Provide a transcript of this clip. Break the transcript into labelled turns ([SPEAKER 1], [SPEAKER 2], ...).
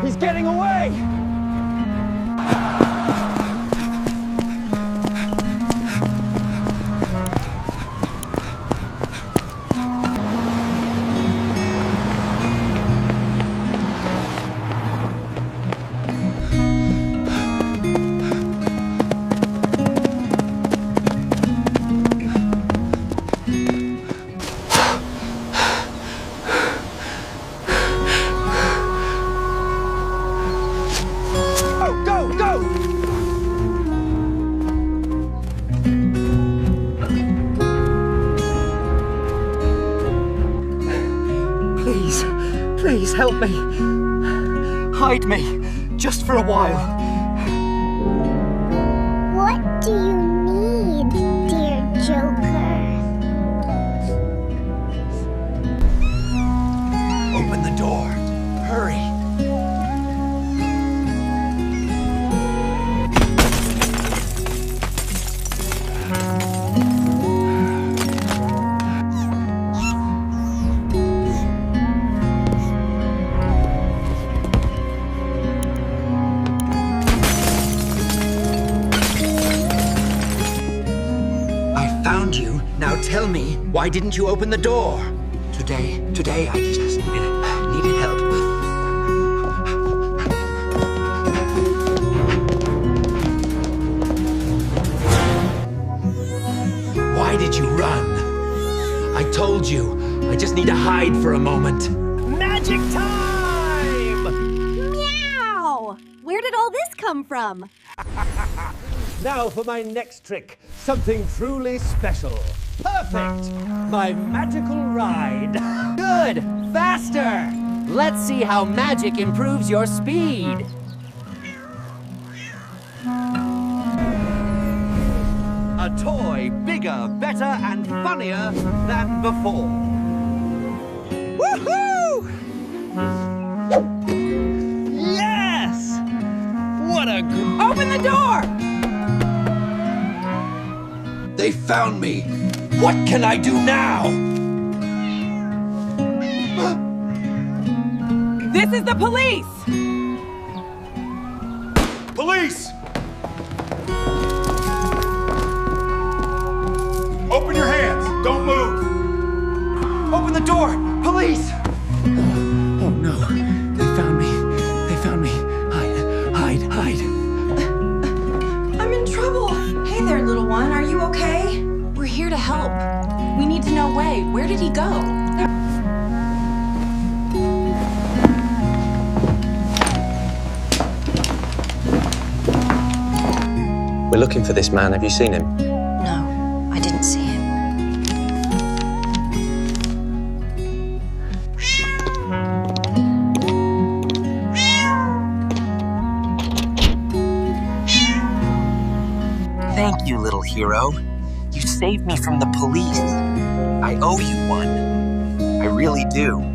[SPEAKER 1] He's getting away! Please help me. Hide me, just for a while.
[SPEAKER 2] What do you need, dear Joker?
[SPEAKER 1] Open the door. Hurry. Found you. Now tell me, why didn't you open the door? Today I just needed help. Why did you run? I told you, I just need to hide for a moment.
[SPEAKER 3] Magic time!
[SPEAKER 4] Meow! Where did all this come from?
[SPEAKER 3] Now for my next trick. Something truly special. Perfect! My magical ride.
[SPEAKER 5] Good! Faster! Let's see how magic improves your speed.
[SPEAKER 3] A toy bigger, better, and funnier than before. Woohoo! Yes! What a
[SPEAKER 5] Open the door!
[SPEAKER 1] They found me. What can I do now?
[SPEAKER 5] This is the police!
[SPEAKER 6] Police! Open your hands! Don't move!
[SPEAKER 1] Open the door! Police! Oh no. They found me. They found me. Hide.
[SPEAKER 7] I'm in trouble. Hey there, little one. Are you okay? We're here to help. We need to know Wei. Where did he go?
[SPEAKER 8] We're looking for this man. Have you seen him?
[SPEAKER 7] No, I didn't see him.
[SPEAKER 5] Thank you, little hero. You saved me from the police. I owe you one. I really do.